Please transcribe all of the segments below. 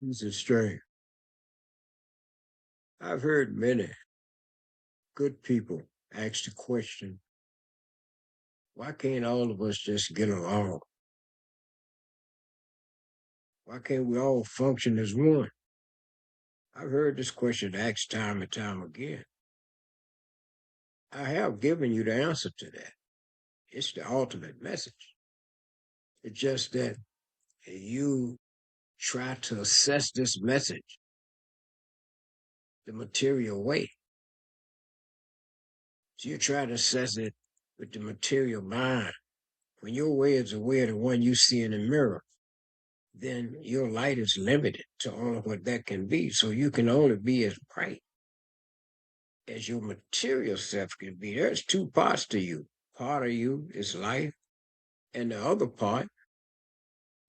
This is strange. I've heard many good people ask the question, why can't all of us just get along? Why can't we all function as one? I've heard this question asked time and time again. I have given you the answer to that. It's the ultimate message. It's just that you try to assess this message the material way. So you try to assess it with the material mind. When your way is the way of the one you see in the mirror, then your light is limited to only what that can be. So you can only be as bright as your material self can be. There's two parts to you. Part of you is life, and the other part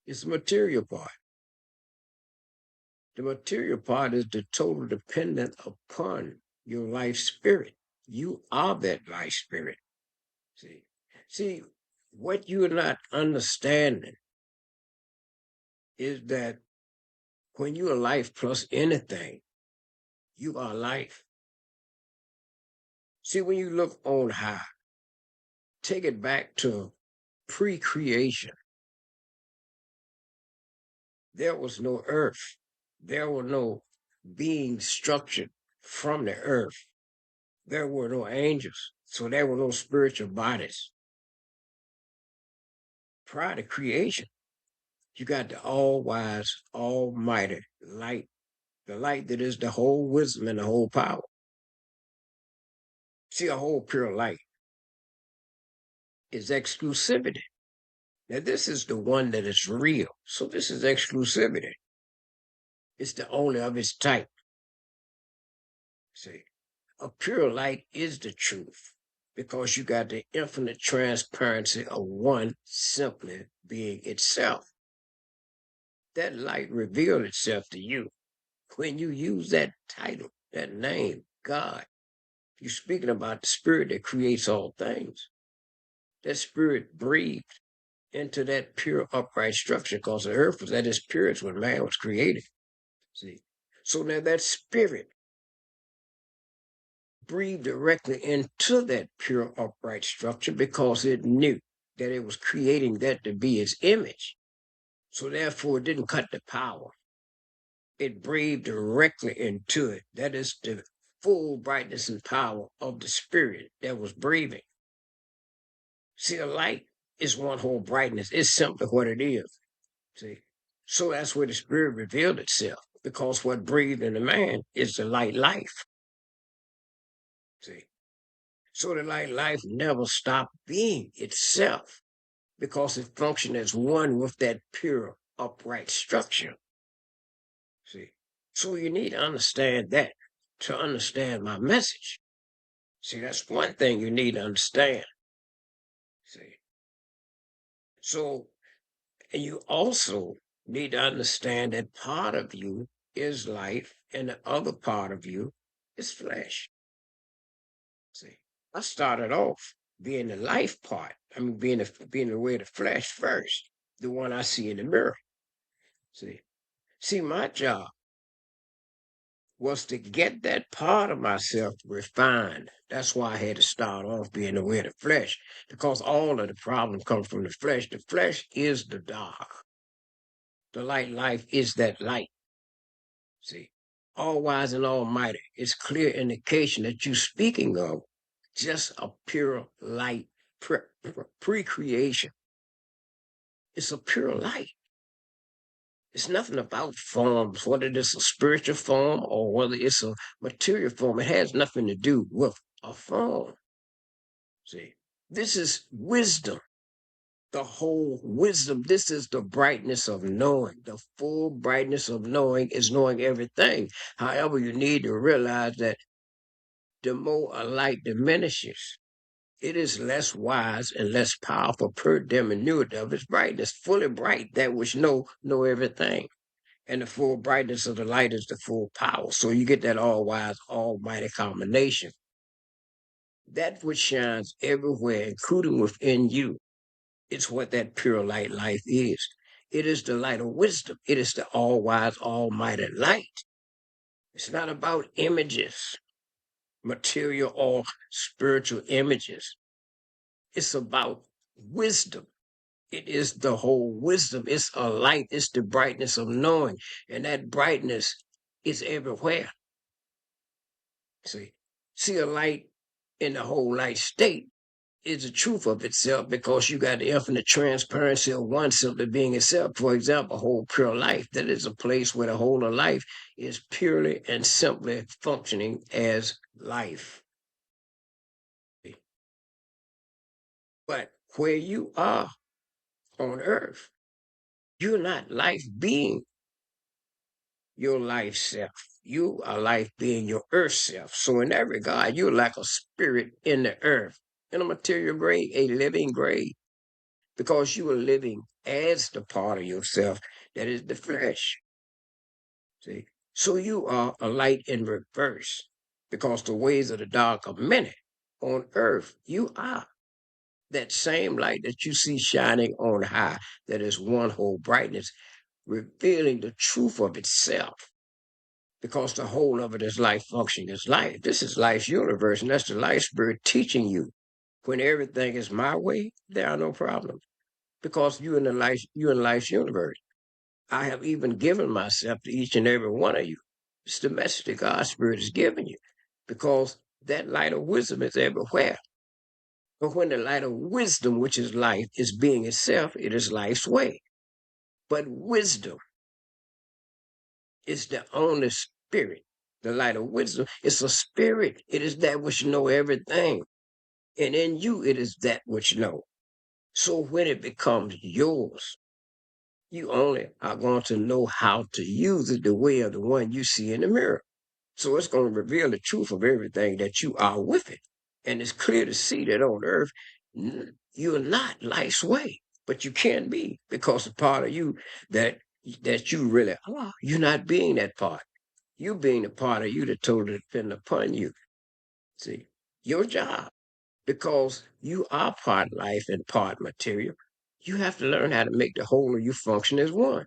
is the material part. The material part is the total dependent upon your life spirit. You are that life spirit. See, see, what you are not understanding is that when you are life plus anything, you are life. See, when you look on high, take it back to pre-creation. There was no earth. There were no beings structured from the earth. There were no angels. So there were no spiritual bodies. Prior to creation, you got the all-wise, almighty light, the light that is the whole wisdom and the whole power. See, a whole pure light is exclusivity. Now, this is the one that is real. So this is exclusivity. It's the only of its type. See, a pure light is the truth because you got the infinite transparency of one simply being itself. That light revealed itself to you when you use that title, that name, God. You're speaking about the spirit that creates all things. That spirit breathed into that pure upright structure because the earth was at its purest when man was created. See, so now that spirit breathed directly into that pure upright structure because it knew that it was creating that to be its image. So therefore it didn't cut the power. It breathed directly into it. That is the full brightness and power of the spirit that was breathing. See, a light is one whole brightness. It's simply what it is. See, so that's where the spirit revealed itself because what breathed in the man is the light life. See, so the light life never stopped being itself because it functioned as one with that pure upright structure. See, so you need to understand that to understand my message. See, that's one thing you need to understand. See, so and you also need to understand that part of you is life and the other part of you is flesh. See, I started off being the life part. I mean, being the way of the flesh first, the one I see in the mirror. See, my job was to get that part of myself refined. That's why I had to start off being the way of the flesh, because all of the problem comes from the flesh. The flesh is the dark. The light life is that light. See, all wise and almighty. It's clear indication that you're speaking of just a pure light pre-creation. It's a pure light. It's nothing about forms, whether it's a spiritual form or whether it's a material form. It has nothing to do with a form. See, this is wisdom, the whole wisdom. This is the brightness of knowing. The full brightness of knowing is knowing everything. However, you need to realize that the more a light diminishes, it is less wise and less powerful per diminutive of its brightness, fully bright, that which know everything. And the full brightness of the light is the full power. So you get that all wise, almighty combination. That which shines everywhere, including within you, it's what that pure light life is. It is the light of wisdom. It is the all wise, almighty light. It's not about images, material or spiritual images. It's about wisdom. It is the whole wisdom. It's a light. It's the brightness of knowing. And that brightness is everywhere. See a light in the whole light state is the truth of itself because you got the infinite transparency of one simply being itself. For example, whole pure life. That is a place where the whole of life is purely and simply functioning as life. But where you are on earth, you're not life being your life self. You are life being your earth self. So in that regard, you're like a spirit in the earth, in a material grade, a living grade, because you are living as the part of yourself that is the flesh. See? So you are a light in reverse, because the ways of the dark are many. On earth, you are that same light that you see shining on high, that is one whole brightness, revealing the truth of itself because the whole of it is life functioning as life. This is life's universe, and that's the life spirit teaching you. When everything is my way, there are no problems because you're in life's universe. I have even given myself to each and every one of you. It's the message that God's spirit is giving you because that light of wisdom is everywhere. But when the light of wisdom, which is life, is being itself, it is life's way. But wisdom is the only spirit. The light of wisdom is a spirit. It is that which know everything. And in you, it is that which know. So when it becomes yours, you only are going to know how to use it the way of the one you see in the mirror. So it's going to reveal the truth of everything that you are with it. And it's clear to see that on earth, you're not life's way, but you can be because the part of you that you really are, you're not being that part. You being a part of you that totally depend upon you. See, your job, because you are part life and part material, you have to learn how to make the whole of you function as one.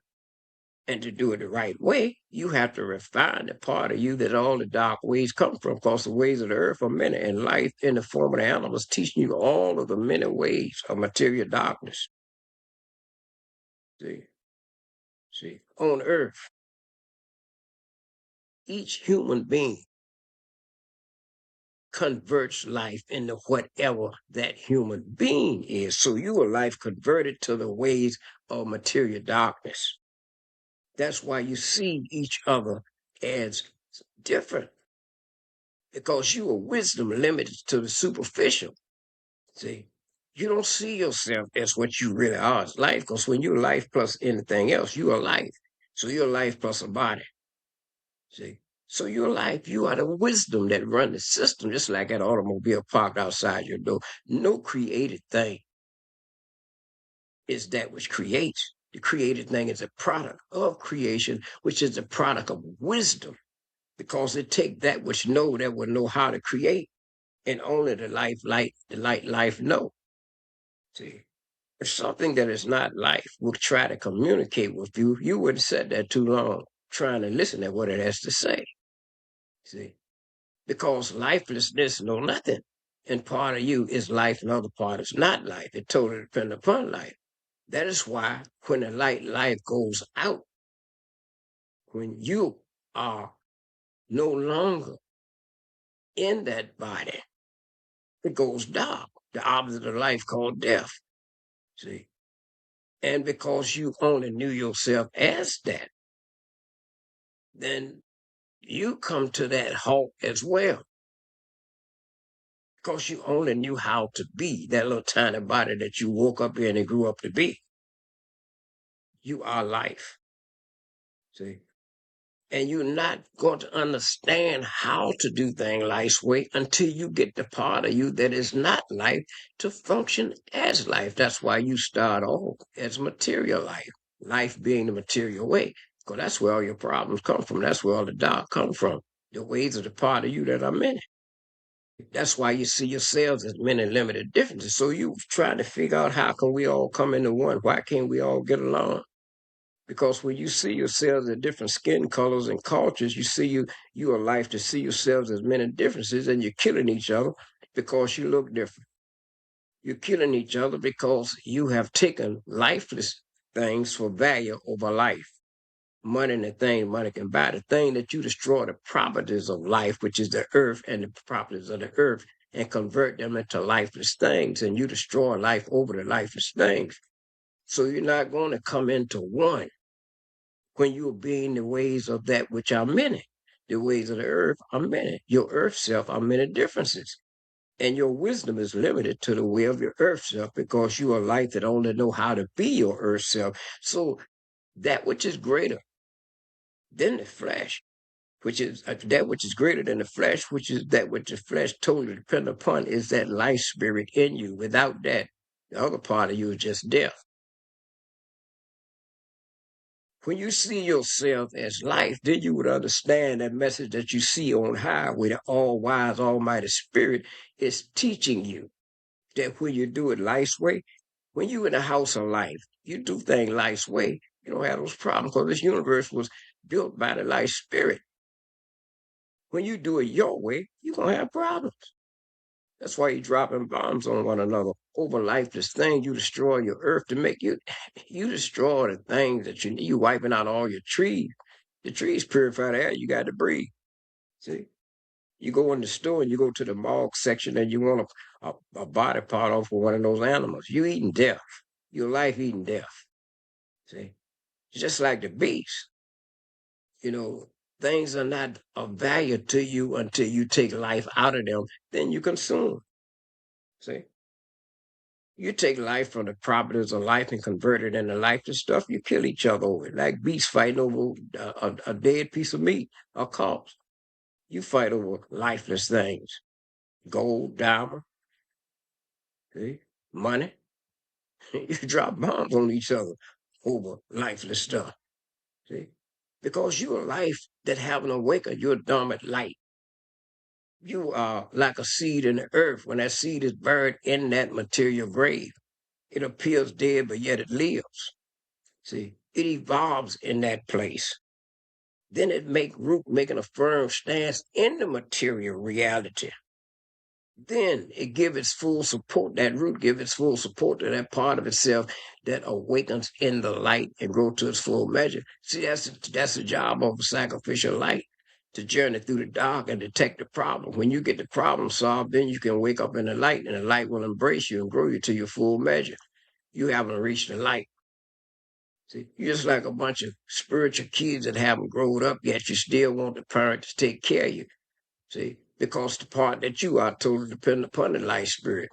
And to do it the right way, you have to refine the part of you that all the dark ways come from, because the ways of the earth are many, and life in the form of the animals teaching you all of the many ways of material darkness. See, on earth, each human being converts life into whatever that human being is. So you are life converted to the ways of material darkness. That's why you see each other as different, because you are wisdom limited to the superficial. See, you don't see yourself as what you really are as life, because when you're life plus anything else, you are life. So you're life plus a body. See, so your life, you are the wisdom that run the system, just like that automobile parked outside your door. No created thing is that which creates. The created thing is a product of creation, which is a product of wisdom, because it take that which know that will know how to create, and only the light life know. See, if something that is not life will try to communicate with you, you wouldn't sit there too long trying to listen to what it has to say. See, because lifelessness know nothing. And part of you is life, and other part is not life. It totally depends upon life. That is why when the life goes out, when you are no longer in that body, it goes dark, the opposite of life called death. See? And because you only knew yourself as that, then you come to that halt as well. Because you only knew how to be that little tiny body that you woke up in and grew up to be. You are life. See? And you're not going to understand how to do things life's way until you get the part of you that is not life to function as life. That's why you start off as material life, life being the material way. Because that's where all your problems come from. That's where all the dark come from. The ways of the part of you that are many. That's why you see yourselves as many limited differences. So you try to figure out how can we all come into one? Why can't we all get along? Because when you see yourselves in different skin colors and cultures, you see you are life to see yourselves as many differences, and you're killing each other because you look different. You're killing each other because you have taken lifeless things for value over life. Money and the thing money can buy. The thing that you destroy the properties of life, which is the earth and the properties of the earth, and convert them into lifeless things, and you destroy life over the lifeless things. So you're not going to come into one when you are being the ways of that which are many. The ways of the earth are many. Your earth self are many differences. And your wisdom is limited to the way of your earth self because you are life that only know how to be your earth self. So that which is greater than the flesh, which is that which is greater than the flesh, which is that which the flesh totally depend upon, is that life spirit in you. Without that, the other part of you is just death. When you see yourself as life, then you would understand that message that you see on high, where the all-wise, almighty spirit is teaching you that when you do it life's way, when you in the house of life, you do things life's way, you don't have those problems because this universe was built by the life spirit. When you do it your way, you're going to have problems. That's why you're dropping bombs on one another over lifeless things. You destroy your earth to make you destroy the things that you wiping out all your trees. The trees purify the air you got to breathe. See, you go in the store and you go to the morgue section and you want a body part off of one of those animals. You eating death. Your life eating death. See, just like the beast. Things are not of value to you until you take life out of them. Then you consume. See. You take life from the properties of life and convert it into lifeless stuff, you kill each other over it. Like beasts fighting over a dead piece of meat or corpse. You fight over lifeless things. Gold, diamond, see? Money. You drop bombs on each other over lifeless stuff. See? Because you're a life that haven't awakened. You're a dormant light. You are like a seed in the earth. When that seed is buried in that material grave, it appears dead, but yet it lives. See, it evolves in that place. Then it make root, making a firm stance in the material reality. Then it give its full support. That root give its full support to that part of itself that awakens in the light and grow to its full measure. See, that's the job of a sacrificial light, to journey through the dark and detect the problem. When you get the problem solved, then you can wake up in the light, and the light will embrace you and grow you to your full measure. You haven't reached the light. See, you're just like a bunch of spiritual kids that haven't grown up yet. You still want the parent to take care of you. See, because the part that you are totally dependent upon the life spirit.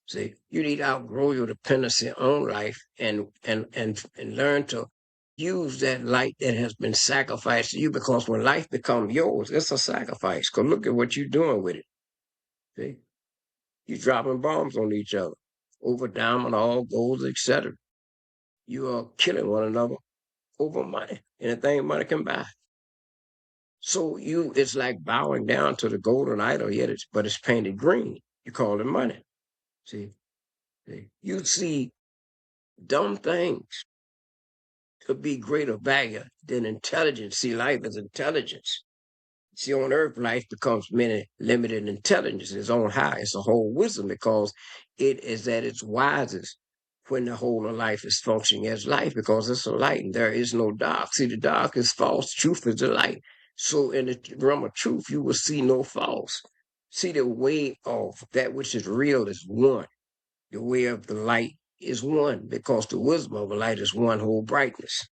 See, you need to outgrow your dependency on life and learn to use that light that has been sacrificed to you. Because when life becomes yours, it's a sacrifice. Because look at what you're doing with it. See, you're dropping bombs on each other over diamond, all gold, etc. You are killing one another over money. Anything money can buy. So it's like bowing down to the golden idol, but it's painted green. You call it money. See, you see dumb things could be greater value than intelligence. See, life is intelligence. See, on earth, life becomes many limited intelligence. It's on high. It's a whole wisdom because it is at its wisest when the whole of life is functioning as life because it's a light and there is no dark. See, the dark is false. Truth is the light. So in the realm of truth, you will see no false. See, the way of that which is real is one. The way of the light is one because the wisdom of the light is one whole brightness.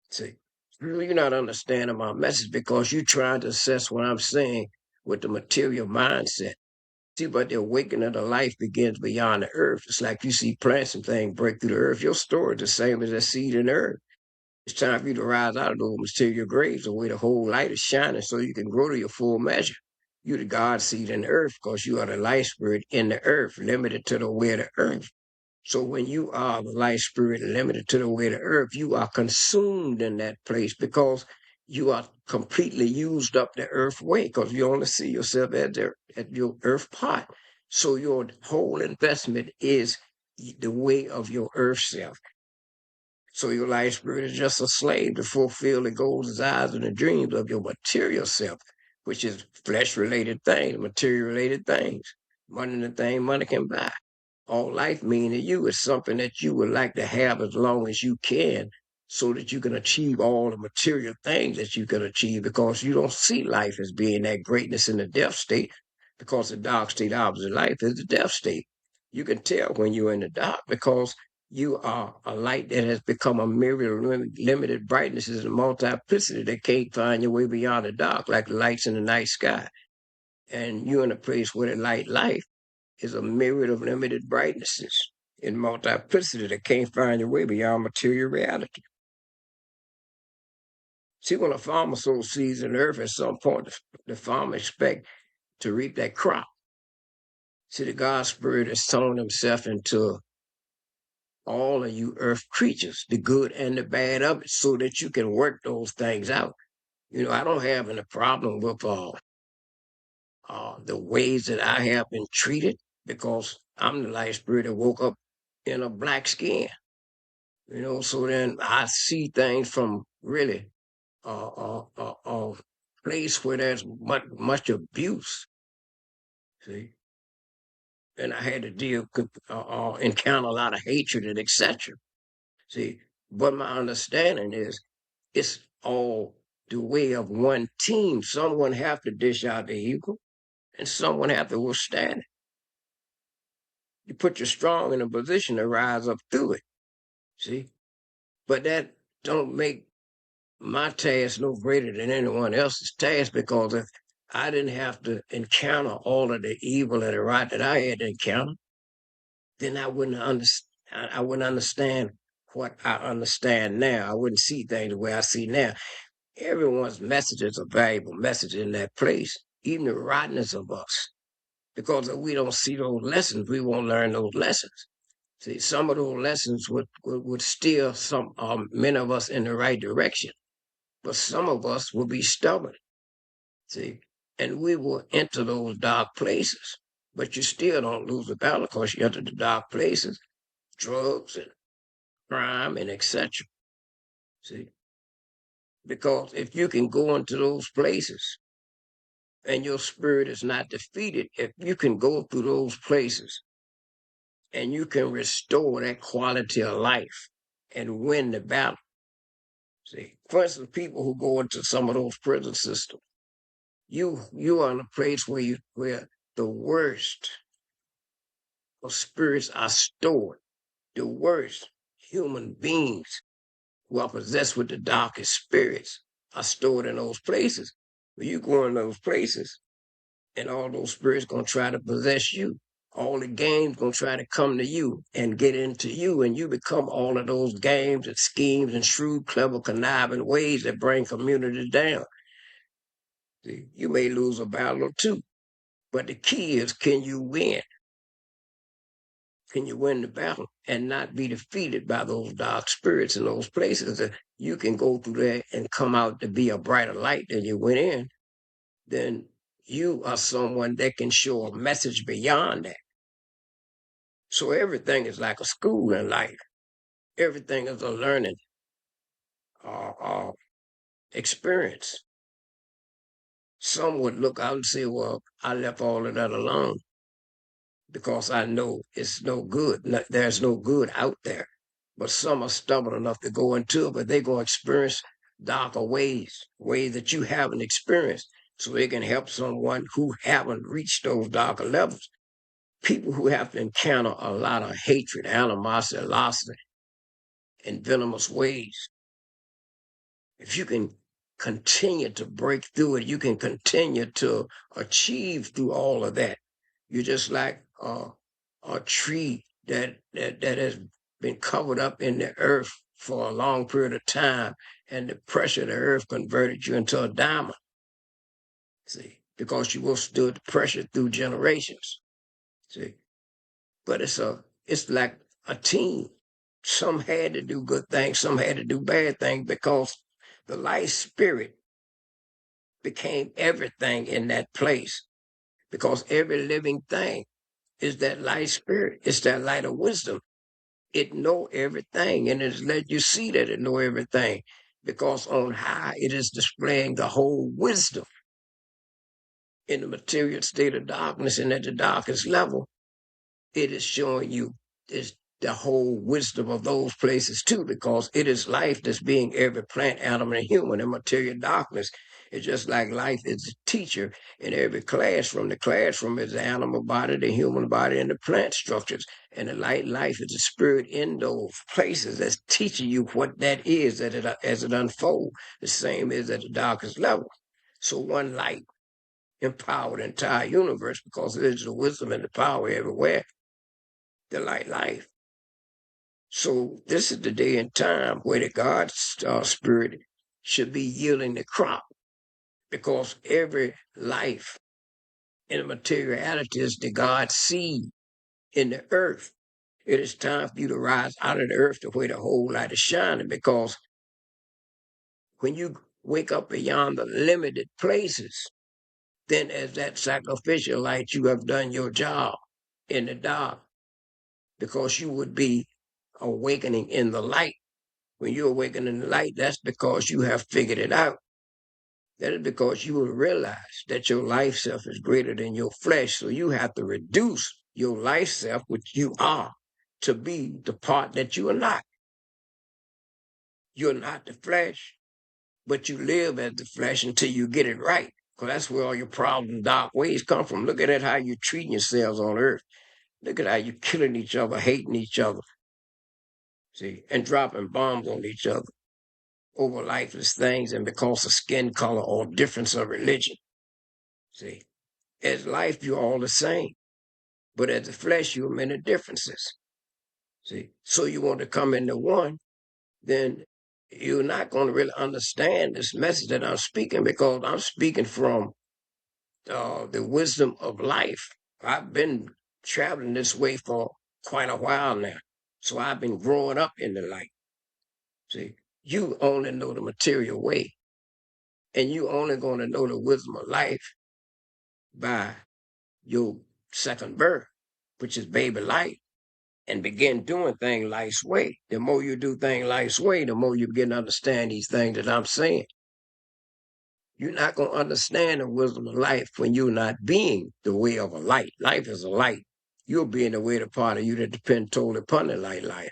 See, you're not understanding my message because you're trying to assess what I'm saying with the material mindset. See, but the awakening of the life begins beyond the earth. It's like you see plants and things break through the earth. Your story is the same as that seed in the earth. It's time for you to rise out of those material graves the way the whole light is shining so you can grow to your full measure. You're the God seed in the earth because you are the light spirit in the earth, limited to the way of the earth. So when you are the light spirit limited to the way of the earth, you are consumed in that place because you are completely used up the earth way because you only see yourself at your earth part. So your whole investment is the way of your earth self. So your life spirit is just a slave to fulfill the goals, desires, and the dreams of your material self, which is flesh-related things, material-related things, money the thing money can buy. All life mean to you is something that you would like to have as long as you can, so that you can achieve all the material things that you can achieve, because you don't see life as being that greatness in the death state, because the dark state opposite life is the death state. You can tell when you're in the dark because you are a light that has become a myriad of limited brightnesses and multiplicity that can't find your way beyond the dark, like the lights in the night sky. And you're in a place where the life is a myriad of limited brightnesses in multiplicity that can't find your way beyond material reality. See, when a farmer sows seeds in the earth, at some point, the farmer expects to reap that crop. See, the God Spirit has sown himself into all of you earth creatures, the good and the bad of it, so that you can work those things out. I don't have any problem with the ways that I have been treated, because I'm the light spirit that woke up in a black skin. So then I see things from really a place where there's much abuse. See, and I had to encounter a lot of hatred and etc. See, but my understanding is it's all the way of one team. Someone have to dish out the evil, and someone have to withstand it. You put your strong in a position to rise up through it. See, but that don't make my task no greater than anyone else's task, because if I didn't have to encounter all of the evil and the right that I had to encounter, then I wouldn't understand what I understand now. I wouldn't see things the way I see now. Everyone's message is a valuable message in that place, even the rottenness of us. Because if we don't see those lessons, we won't learn those lessons. See, some of those lessons would steer many of us in the right direction, but some of us will be stubborn. See, and we will enter those dark places, but you still don't lose the battle, because you enter the dark places, drugs and crime and etc. See, because if you can go into those places and your spirit is not defeated, if you can go through those places and you can restore that quality of life and win the battle. See, for instance, people who go into some of those prison systems, you are in a place where the worst of spirits are stored. The worst human beings who are possessed with the darkest spirits are stored in those places. When you go in those places, and all those spirits gonna try to possess you. All the games gonna try to come to you and get into you, and you become all of those games and schemes and shrewd, clever, conniving ways that bring communities down. See, you may lose a battle or two, but the key is, can you win? Can you win the battle and not be defeated by those dark spirits in those places? That you can go through there and come out to be a brighter light than you went in. Then you are someone that can show a message beyond that. So everything is like a school in life. Everything is a learning experience. Some would look out and say, well, I left all of that alone because I know it's no good. There's no good out there. But some are stubborn enough to go into it, but they're going to experience darker ways that you haven't experienced, so they can help someone who haven't reached those darker levels. People who have to encounter a lot of hatred, animosity, loss, and venomous ways. If you can continue to break through it, you can continue to achieve through all of that. You're just like a tree that has been covered up in the earth for a long period of time, and the pressure of the earth converted you into a diamond. See, because you withstood the pressure through generations. See, but it's like a team. Some had to do good things, some had to do bad things, because the light spirit became everything in that place. Because every living thing is that light spirit. It's that light of wisdom. It know everything, and it's let you see that it know everything, because on high it is displaying the whole wisdom in the material state of darkness, and at the darkest level it is showing you is the whole wisdom of those places too, because it is life that's being every plant, animal, and human in material darkness. It's just like life is a teacher in every classroom. The classroom is the animal body, the human body, and the plant structures. And the light life is the spirit in those places that's teaching you what that is as it unfolds. The same is at the darkest level. So one light empowered the entire universe, because it is the wisdom and the power everywhere. The light life. So this is the day and time where the God's spirit should be yielding the crop, because every life in the materiality is the God's seed in the earth. It is time for you to rise out of the earth to where the whole light is shining, because when you wake up beyond the limited places, then as that sacrificial light, you have done your job in the dark, because you would be awakening in the light. When you awaken in the light, that's because you have figured it out. That is because you will realize that your life self is greater than your flesh. So you have to reduce your life self, which you are, to be the part that you are not. You're not the flesh, but you live as the flesh until you get it right. Because that's where all your problems, dark ways come from. Look at how you're treating yourselves on earth. Look at how you're killing each other, hating each other, see, and dropping bombs on each other over lifeless things, and because of skin color or difference of religion. See, as life, you're all the same, but as the flesh, you're many differences. See, so you want to come into one, then you're not going to really understand this message that I'm speaking, because I'm speaking from the wisdom of life. I've been traveling this way for quite a while now, so I've been growing up in the light. See, you only know the material way, and you only going to know the wisdom of life by your second birth, which is baby life, and begin doing things life's way. The more you do things life's way, the more you begin to understand these things that I'm saying. You're not going to understand the wisdom of life when you're not being the way of a light. Life is a light. You're being the way, the part of you that depends totally upon the light.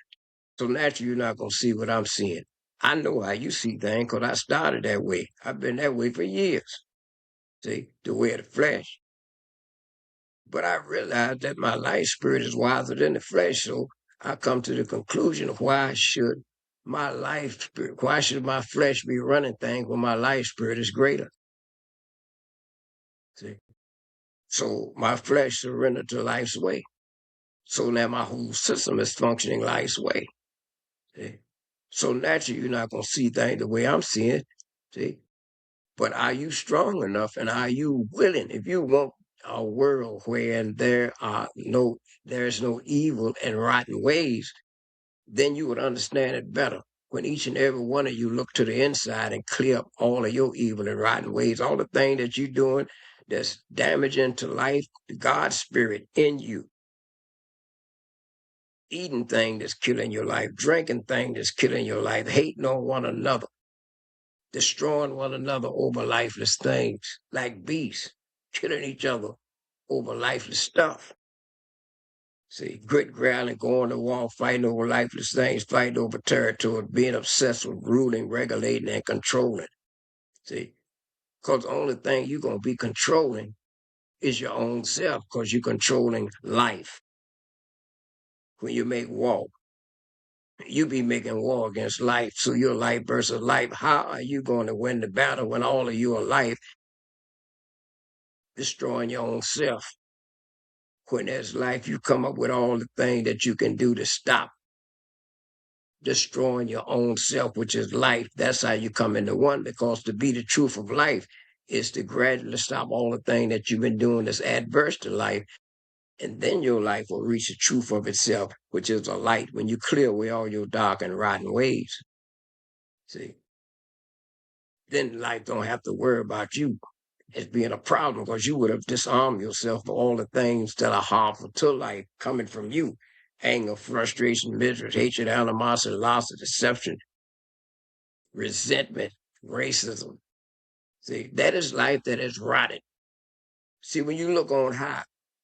So naturally, you're not going to see what I'm seeing. I know how you see things, because I started that way. I've been that way for years. See, the way of the flesh. But I realized that my life spirit is wiser than the flesh. So I come to the conclusion of why should my life spirit, why should my flesh be running things when my life spirit is greater? See? So my flesh surrendered to life's way. So now my whole system is functioning life's way. See? So naturally, you're not going to see things the way I'm seeing. See? But are you strong enough, and are you willing? If you want a world where there's no evil and rotten ways, then you would understand it better. When each and every one of you look to the inside and clear up all of your evil and rotten ways, all the things that you're doing that's damaging to life, God's spirit in you, eating things that's killing your life, drinking things that's killing your life, hating on one another, destroying one another over lifeless things like beasts, killing each other over lifeless stuff. See, grit growling, going to war, fighting over lifeless things, fighting over territory, being obsessed with ruling, regulating, and controlling. See, because the only thing you're going to be controlling is your own self, because you're controlling life. When you make war, you be making war against life. So your life versus life. How are you going to win the battle when all of your life destroying your own self? When there's life, you come up with all the things that you can do to stop destroying your own self, which is life. That's how you come into one, because to be the truth of life is to gradually stop all the things that you've been doing that's adverse to life. And then your life will reach the truth of itself, which is a light when you clear away all your dark and rotten ways. See, then life don't have to worry about you as being a problem, because you would have disarmed yourself for all the things that are harmful to life coming from you. anger, frustration, misery, hatred, animosity, loss, deception, resentment, racism. See, that is life that is rotted. See, when you look on high,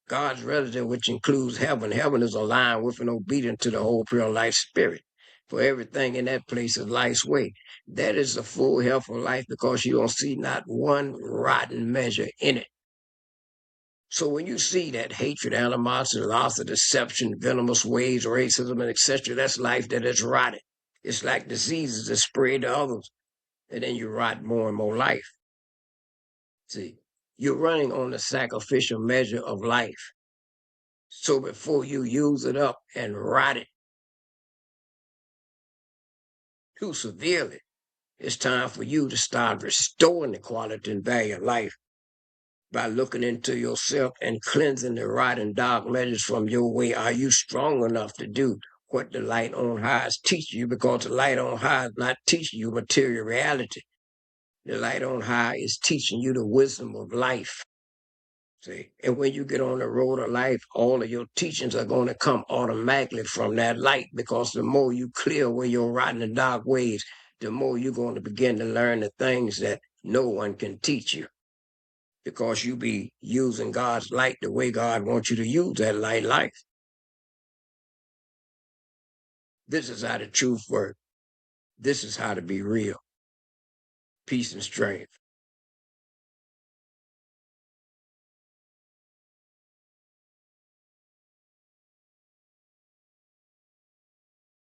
God's residence, which includes heaven, heaven is aligned with and obedient to the whole pure life spirit. For everything in that place is life's way. That is the full health of life because you don't see not one rotten measure in it. So when you see that hatred, animosity, loss of deception, venomous ways, racism, and etc., that's life that is rotted. It's like diseases that spread to others, and then you rot more and more life. See, you're running on the sacrificial measure of life. So before you use it up and rot it too severely, it's time for you to start restoring the quality and value of life by looking into yourself and cleansing the rotten dark measures from your way. Are you strong enough to do what the light on high is teaching you? Because the light on high is not teaching you material reality. The light on high is teaching you the wisdom of life. See, and when you get on the road of life, all of your teachings are going to come automatically from that light because the more you clear away your rotten and dark ways, the more you're going to begin to learn the things that no one can teach you because you be using God's light the way God wants you to use that life. This is how the truth works. This is how to be real. Peace and strength.